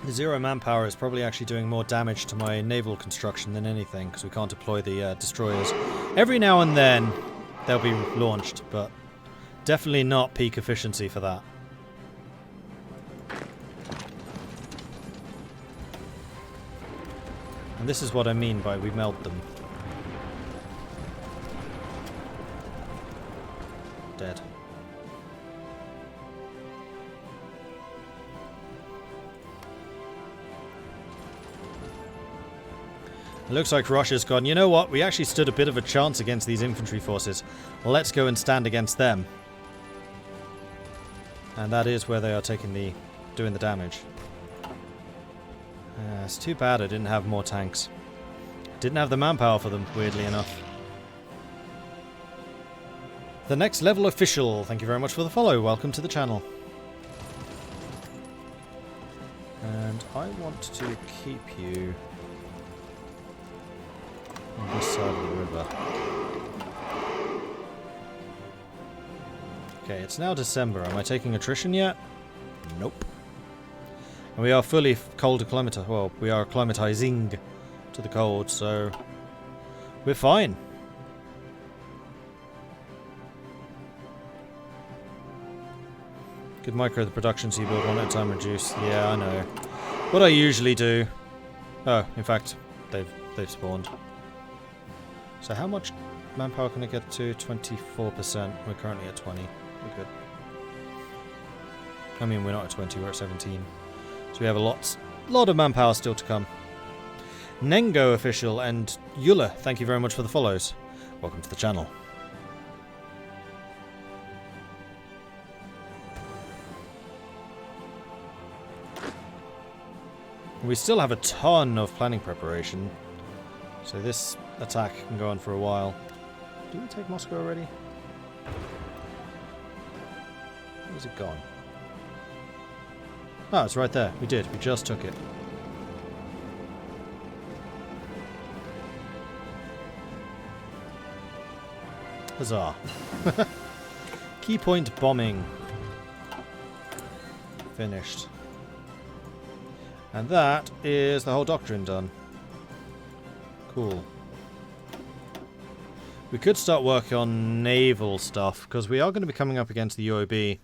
The 0 manpower is probably actually doing more damage to my naval construction than anything, because we can't deploy the destroyers. Every now and then they'll be launched, but definitely not peak efficiency for that. And this is what I mean by we melt them. Dead. It looks like Russia's gone, you know what, we actually stood a bit of a chance against these infantry forces. Let's go and stand against them. And that is where they are doing the damage. It's too bad I didn't have more tanks. Didn't have the manpower for them, weirdly enough. The next level official, thank you very much for the follow, welcome to the channel. And I want to keep you on this side of the river. Okay, it's now December. Am I taking attrition yet? Nope. And we are fully cold acclimatized. Well, we are acclimatizing to the cold, so we're fine. Good micro the production so you build one at a time reduce. Yeah, I know. What I usually do. Oh, in fact, they've spawned. So how much manpower can I get to? 24%. We're currently at 20. We're good. I mean, we're not at 20, we're at 17. So we have a lot of manpower still to come. Nengo official and Yula, thank you very much for the follows. Welcome to the channel. We still have a ton of planning preparation. So this attack can go on for a while. Did we take Moscow already? Where's it gone? Oh, it's right there. We did. We just took it. Huzzah. Key point bombing. Finished. And that is the whole doctrine done. Cool. We could start working on naval stuff, because we are going to be coming up against the UOB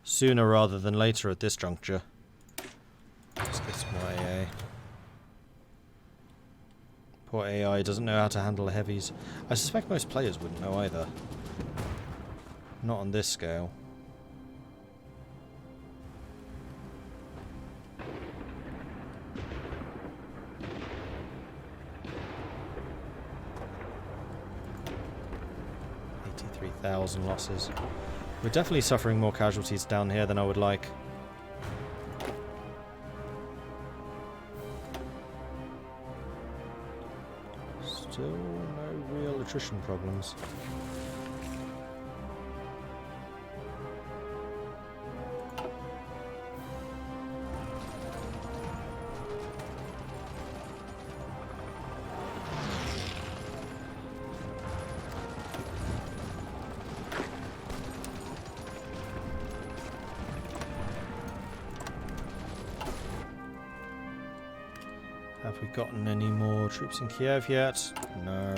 sooner rather than later at this juncture. Let's get some more AA. Poor AI doesn't know how to handle the heavies. I suspect most players wouldn't know either. Not on this scale. Thousand losses. We're definitely suffering more casualties down here than I would like. Still no real attrition problems. Have we gotten any more troops in Kiev yet? No.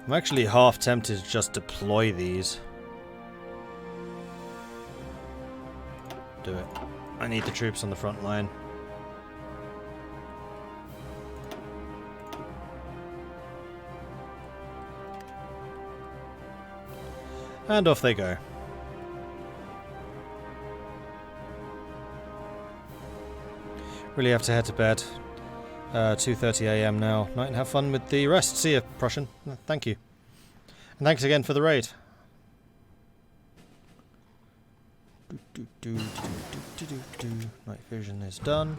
I'm actually half tempted to just deploy these. Do it. I need the troops on the front line. And off they go. Really have to head to bed. 2:30 AM now. Night and have fun with the rest. See ya, Prussian. Thank you. And thanks again for the raid. Night vision is done.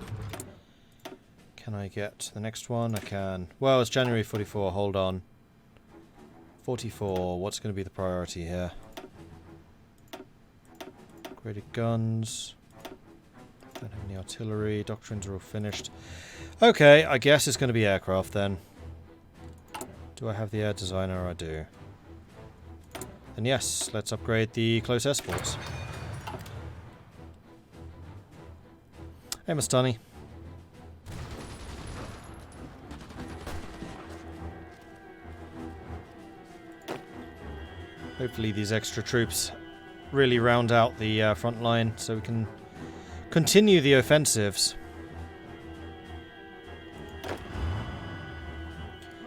Can I get the next one? I can. Well, it's January 44. Hold on. 44. What's going to be the priority here? Upgraded guns. Don't have any artillery. Doctrines are all finished. Okay, I guess it's going to be aircraft then. Do I have the air designer? I do. Then yes, let's upgrade the close air supports. Hey, Mastani. Hopefully these extra troops really round out the front line so we can continue the offensives.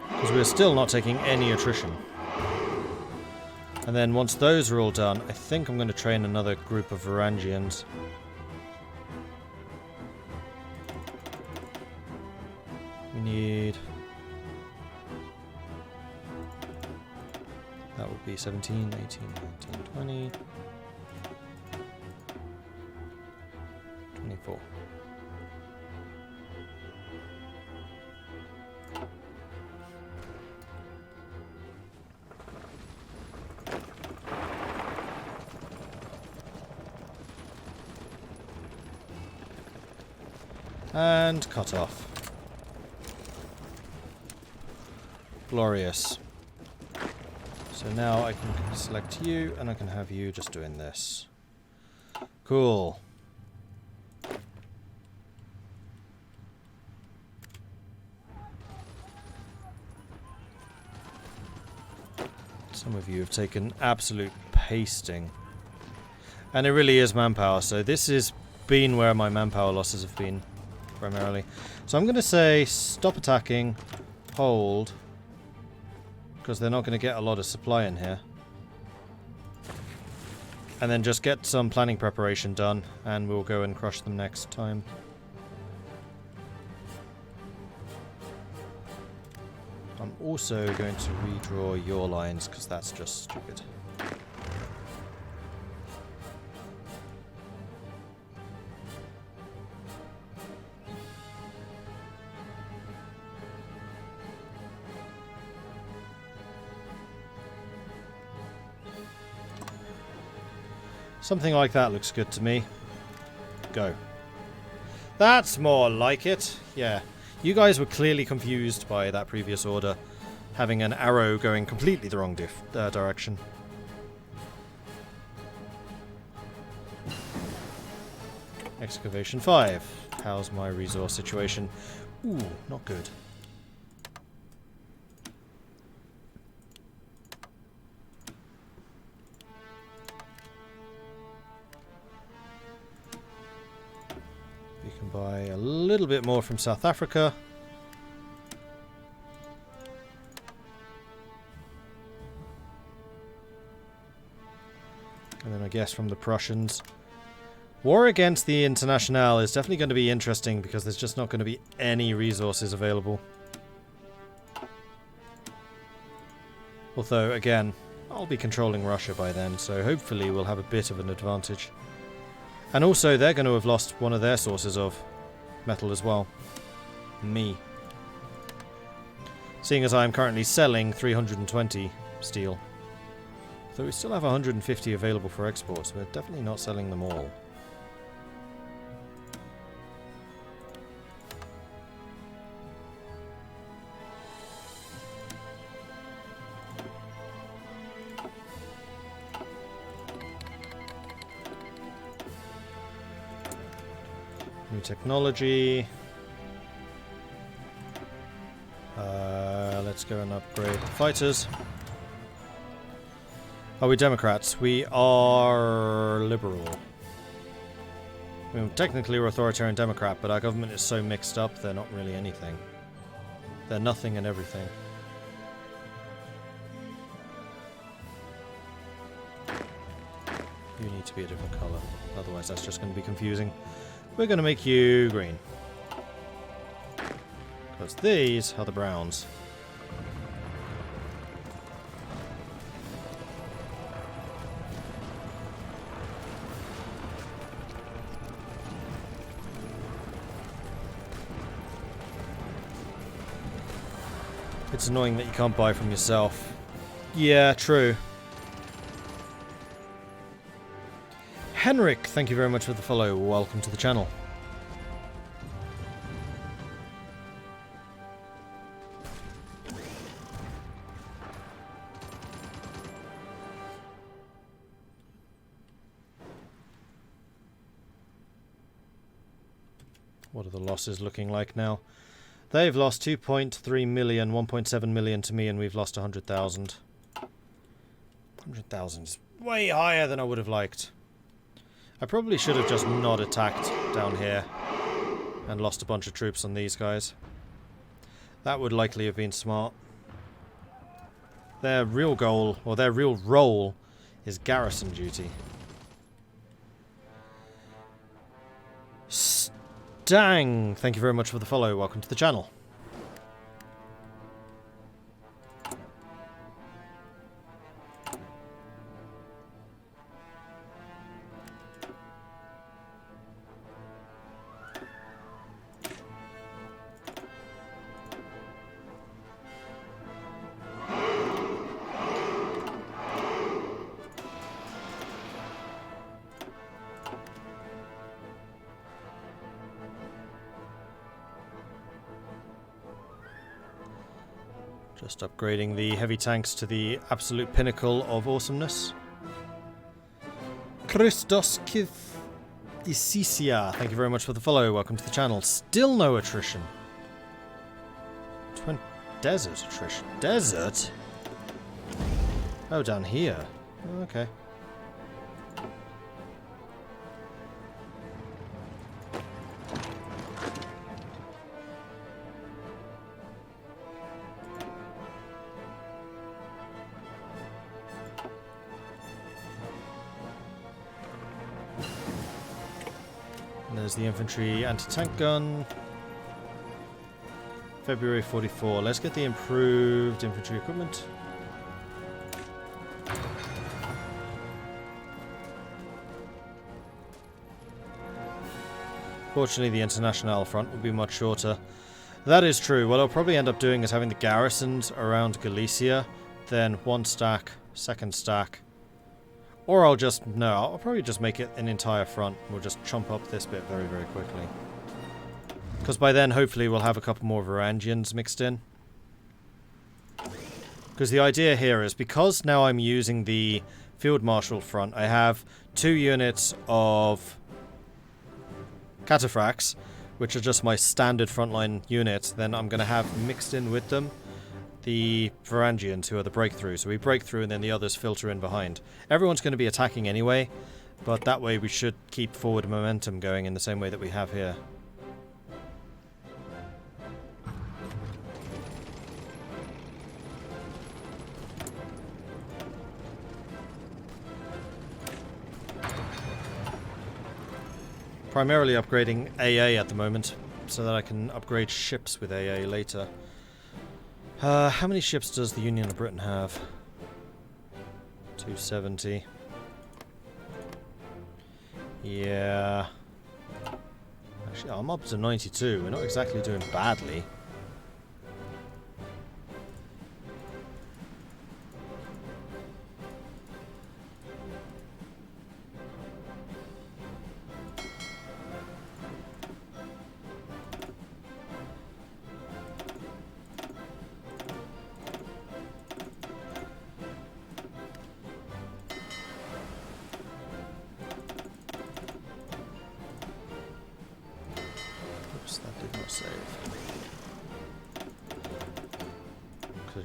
Because we're still not taking any attrition. And then once those are all done, I think I'm going to train another group of Varangians. We need... that would be 17, 18, 19, 20... 24. And cut off. Glorious. So now I can select you, and I can have you just doing this. Cool. Some of you have taken absolute pasting. And it really is manpower, so this has been where my manpower losses have been, primarily. So I'm going to say stop attacking, hold, because they're not going to get a lot of supply in here. And then just get some planning preparation done, and we'll go and crush them next time. I'm also going to redraw your lines, because that's just stupid. Something like that looks good to me. Go. That's more like it. Yeah. You guys were clearly confused by that previous order, having an arrow going completely the wrong direction. Excavation 5. How's my resource situation? Ooh, not good. We can buy a little bit more from South Africa. And then I guess from the Prussians. War against the Internationale is definitely going to be interesting because there's just not going to be any resources available. Although, again, I'll be controlling Russia by then, so hopefully we'll have a bit of an advantage. And also, they're going to have lost one of their sources of metal as well. Me. Seeing as I'm currently selling 320 steel. Though we still have 150 available for export, so we're definitely not selling them all. New technology. Let's go and upgrade the fighters. Are we Democrats? We are liberal. I mean, technically we're authoritarian Democrat, but our government is so mixed up, they're not really anything. They're nothing and everything. You need to be a different colour, otherwise that's just going to be confusing. We're going to make you green. Because these are the browns. It's annoying that you can't buy from yourself. Yeah, true. Henrik, thank you very much for the follow. Welcome to the channel. What are the losses looking like now? They've lost 2.3 million, 1.7 million to me, and we've lost 100,000. 100,000 is way higher than I would have liked. I probably should have just not attacked down here and lost a bunch of troops on these guys. That would likely have been smart. Their real goal, or their real role, is garrison duty. Stang! Thank you very much for the follow. Welcome to the channel. Just upgrading the heavy tanks to the absolute pinnacle of awesomeness. Christos Kithisia, thank you very much for the follow. Welcome to the channel. Still no attrition. Desert attrition. Desert? Oh, down here. Okay. There's the infantry anti-tank gun. February 44. Let's get the improved infantry equipment. Fortunately, the international front will be much shorter. That is true. What I'll probably end up doing is having the garrisons around Galicia, then one stack, second stack. Or I'll just, no, I'll probably just make it an entire front. We'll just chomp up this bit very, very quickly. Because by then, hopefully, we'll have a couple more Varangians mixed in. Because the idea here is, because now I'm using the Field Marshal front, I have 2 units of Cataphracts, which are just my standard frontline units. Then I'm going to have mixed in with them the Varangians, who are the breakthrough. So we break through and then the others filter in behind. Everyone's going to be attacking anyway, but that way we should keep forward momentum going in the same way that we have here. Primarily upgrading AA at the moment, so that I can upgrade ships with AA later. How many ships does the Union of Britain have? 270. Yeah. Actually, I'm up to 92. We're not exactly doing badly.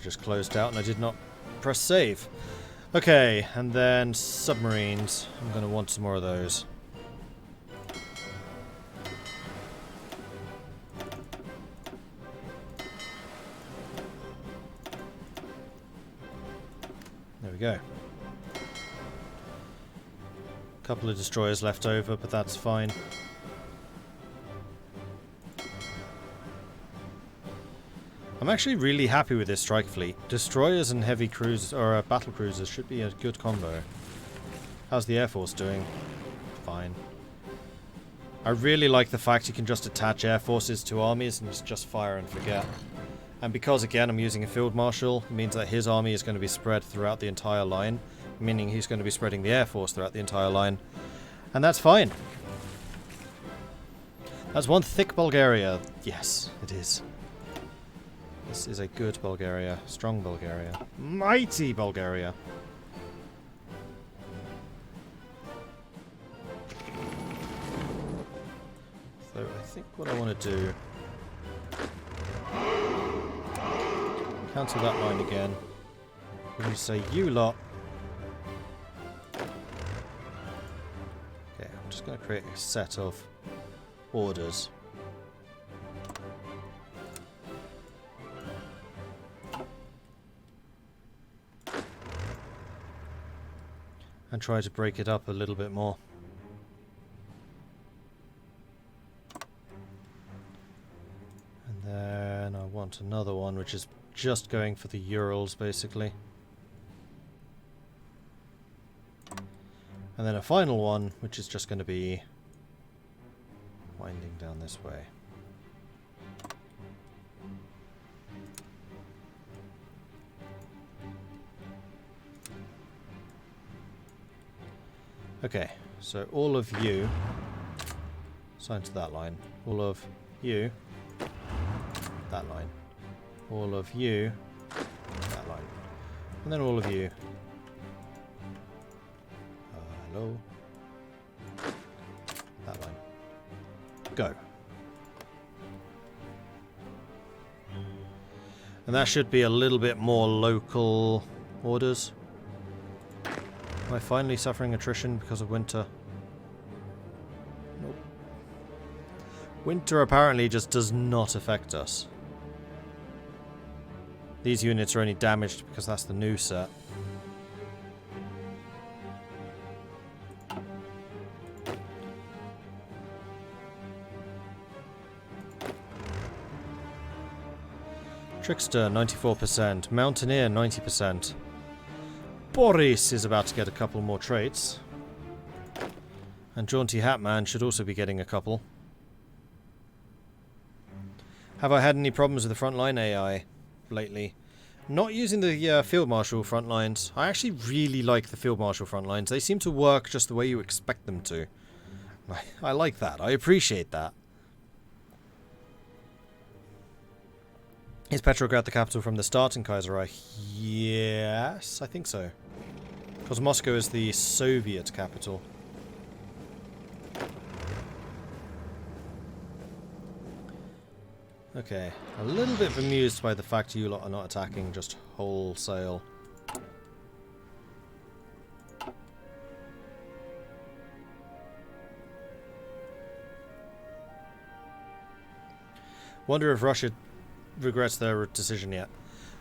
Just closed out and I did not press save. Okay, and then submarines. I'm going to want some more of those. There we go. A couple of destroyers left over, but that's fine. I'm actually really happy with this strike fleet. Destroyers and heavy cruisers, or battle cruisers, should be a good combo. How's the Air Force doing? Fine. I really like the fact you can just attach air forces to armies and just fire and forget. And because, again, I'm using a Field Marshal, it means that his army is going to be spread throughout the entire line, meaning he's going to be spreading the Air Force throughout the entire line. And that's fine. That's one thick Bulgaria. Yes, it is. This is a good Bulgaria. Strong Bulgaria. Mighty Bulgaria. So I think what I want to do... cancel that line again. We're going to say, you lot. Okay, I'm just going to create a set of orders. And try to break it up a little bit more. And then I want another one which is just going for the Urals basically. And then a final one which is just going to be winding down this way. Okay, so all of you sign to that line. All of you, that line. All of you, that line. And then all of you. Hello. That line. Go. And that should be a little bit more local orders. Am I finally suffering attrition because of winter? Nope. Winter apparently just does not affect us. These units are only damaged because that's the new set. Trickster, 94%. Mountaineer, 90%. Boris is about to get a couple more traits. And Jaunty Hatman should also be getting a couple. Have I had any problems with the frontline AI lately? Not using the Field Marshal front lines. I actually really like the Field Marshal front lines. They seem to work just the way you expect them to. I like that. I appreciate that. Is Petrograd the capital from the start in Kaiserreich? Yes, I think so. Because Moscow is the Soviet capital. Okay, a little bit bemused by the fact you lot are not attacking just wholesale. Wonder if Russia regrets their decision yet.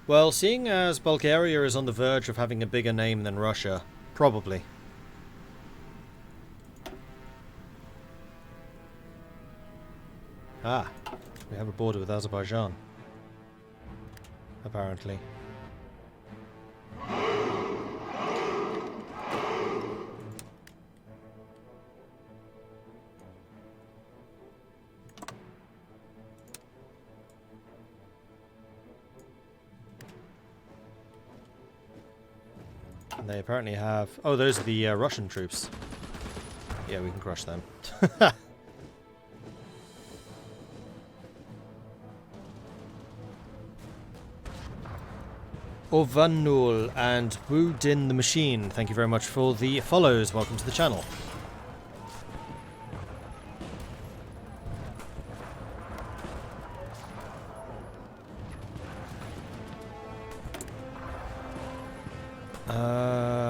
Well, seeing as Bulgaria is on the verge of having a bigger name than Russia, probably. Ah, we have a border with Azerbaijan. Apparently. And they apparently have... Oh, those are the Russian troops. Yeah, we can crush them. Ovanul and Wu Din the Machine, thank you very much for the follows. Welcome to the channel.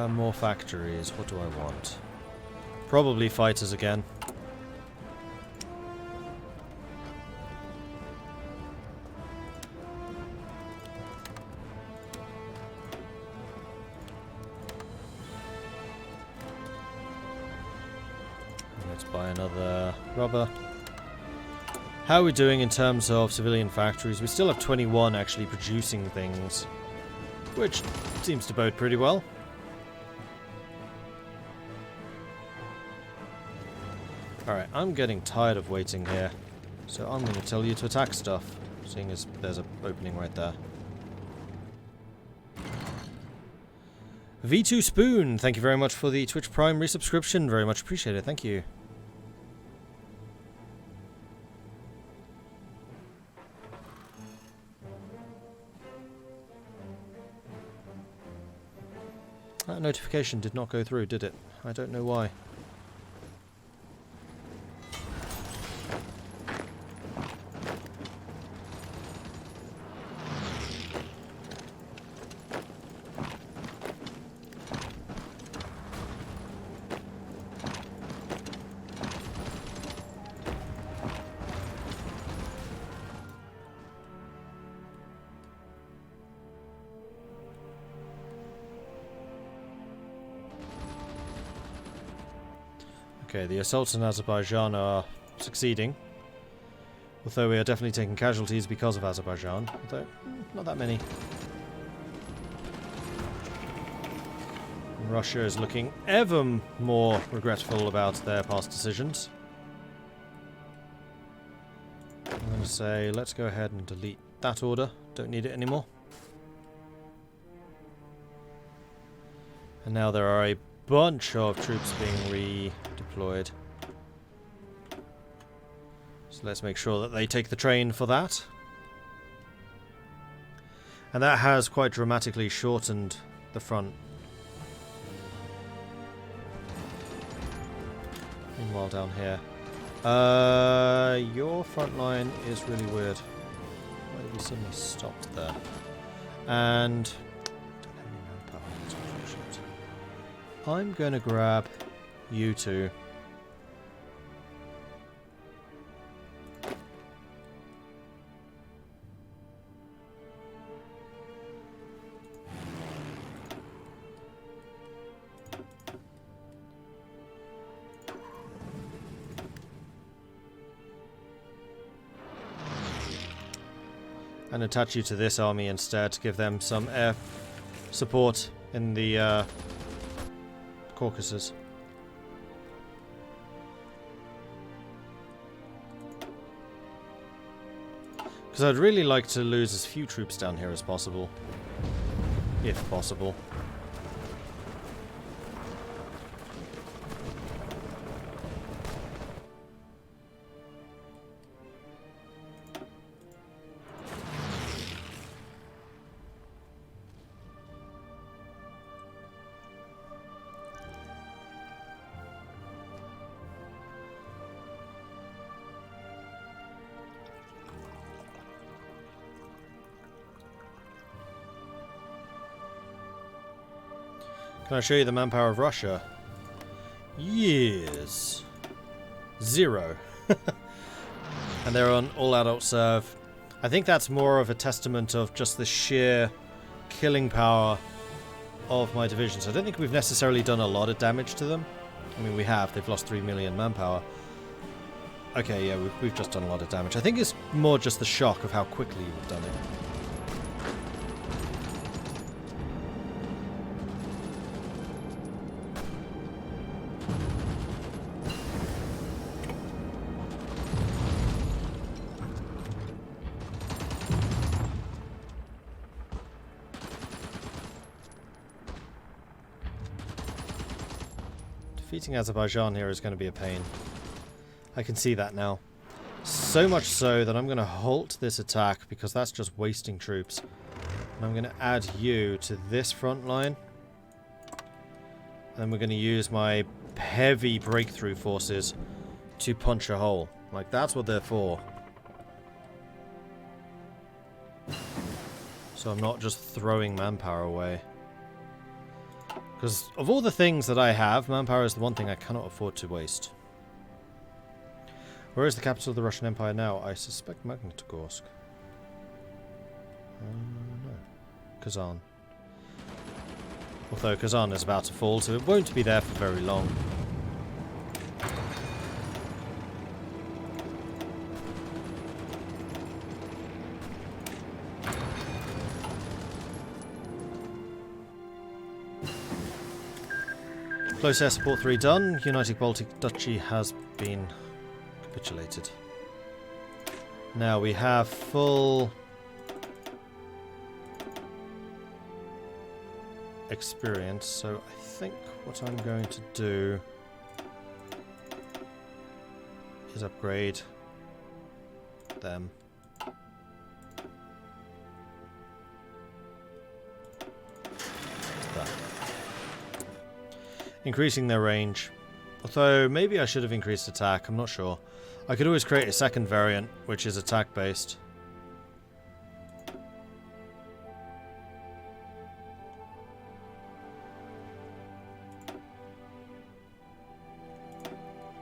More factories. What do I want? Probably fighters again. Let's buy another rubber. How are we doing in terms of civilian factories? We still have 21 actually producing things, which seems to bode pretty well. Alright, I'm getting tired of waiting here, so I'm going to tell you to attack stuff, seeing as there's an opening right there. V2 Spoon, thank you very much for the Twitch Prime resubscription, very much appreciated, thank you. That notification did not go through, did it? I don't know why. Okay, the assaults in Azerbaijan are succeeding. Although we are definitely taking casualties because of Azerbaijan. Although, not that many. And Russia is looking ever more regretful about their past decisions. I'm going to say, let's go ahead and delete that order. Don't need it anymore. And now there are a bunch of troops being redeployed. So let's make sure that they take the train for that. And that has quite dramatically shortened the front. Meanwhile down here. Your front line is really weird. Why have you suddenly stopped there? And don't have any manpower. That's unfortunate. I'm gonna grab you two. And attach you to this army instead to give them some air support in the Caucasus. Because I'd really like to lose as few troops down here as possible. If possible. Can I show you the manpower of Russia? Yes. 0. And they're on all adult serve. I think that's more of a testament of just the sheer killing power of my divisions. I don't think we've necessarily done a lot of damage to them. I mean, we have. They've lost 3 million manpower. Okay, yeah, we've just done a lot of damage. I think it's more just the shock of how quickly we've done it. Defeating Azerbaijan here is going to be a pain. I can see that now. So much so that I'm going to halt this attack because that's just wasting troops. And I'm going to add you to this front line. And we're going to use my heavy breakthrough forces to punch a hole. Like, that's what they're for. So I'm not just throwing manpower away. Because of all the things that I have, manpower is the one thing I cannot afford to waste. Where is the capital of the Russian Empire now? I suspect Magnitogorsk. No. Kazan. Although Kazan is about to fall, so it won't be there for very long. Close air support 3 done. United Baltic Duchy has been capitulated. Now we have full experience, so I think what I'm going to do is upgrade them. Increasing their range. Although, maybe I should have increased attack, I'm not sure. I could always create a second variant, which is attack-based.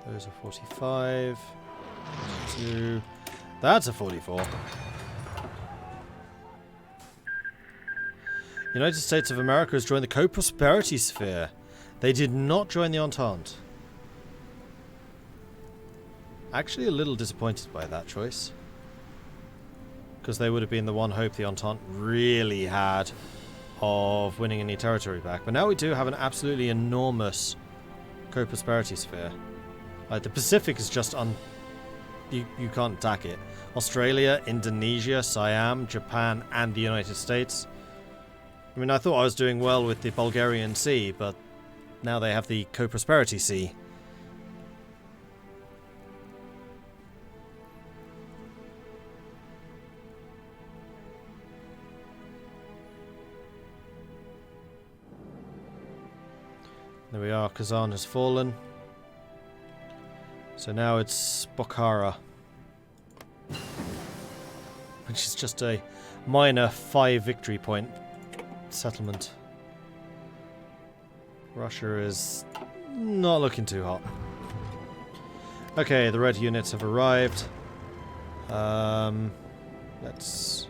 Those are 45. 42. That's a 44. United States of America has joined the Co-Prosperity Sphere. They did not join the Entente. Actually a little disappointed by that choice. Because they would have been the one hope the Entente really had of winning any territory back. But now we do have an absolutely enormous co-prosperity sphere. Like, the Pacific is just you can't attack it. Australia, Indonesia, Siam, Japan, and the United States. I mean, I thought I was doing well with the Bulgarian Sea, but now they have the co-prosperity sea. There we are, Kazan has fallen. So now it's Bokhara. Which is just a minor 5 victory point settlement. Russia is not looking too hot. Okay, the red units have arrived. Let's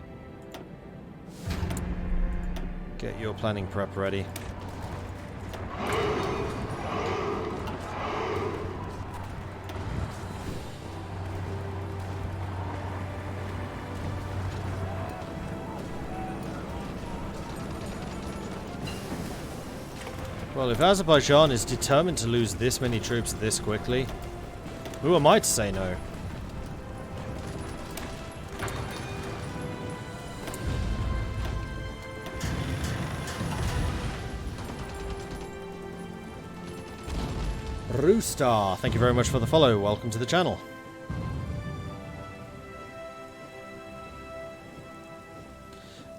get your planning prep ready. Well, if Azerbaijan is determined to lose this many troops this quickly, who am I to say no? Roostar, thank you very much for the follow. Welcome to the channel.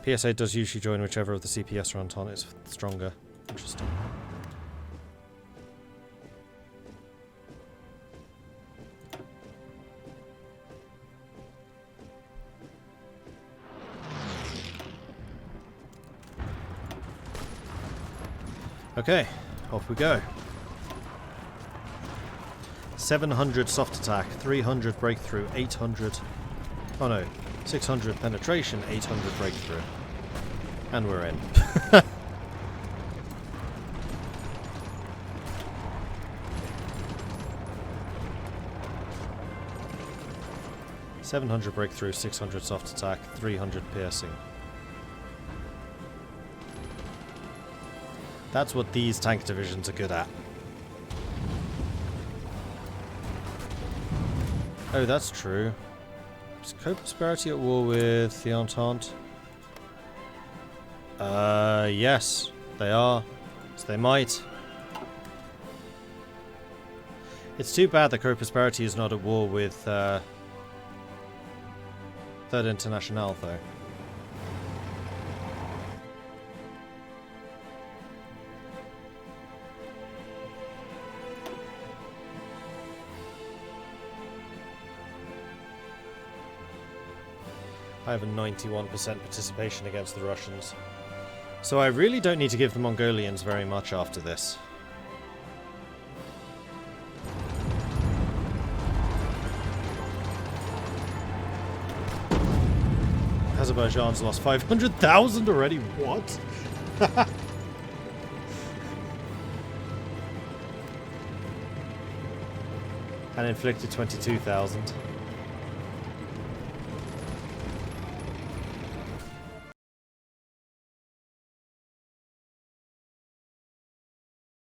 PSA does usually join whichever of the CPS or Entente is stronger. Interesting. Okay, off we go. 700 soft attack, 300 breakthrough, 800... Oh no, 600 penetration, 800 breakthrough. And we're in. 700 breakthrough, 600 soft attack, 300 piercing. That's what these tank divisions are good at. Oh, that's true. Is Co-Prosperity at war with the Entente? Yes, they are. So they might. It's too bad that Co-Prosperity is not at war with Third International, though. I have a 91% participation against the Russians. So I really don't need to give the Mongolians very much after this. Azerbaijan's lost 500,000 already? What? And inflicted 22,000.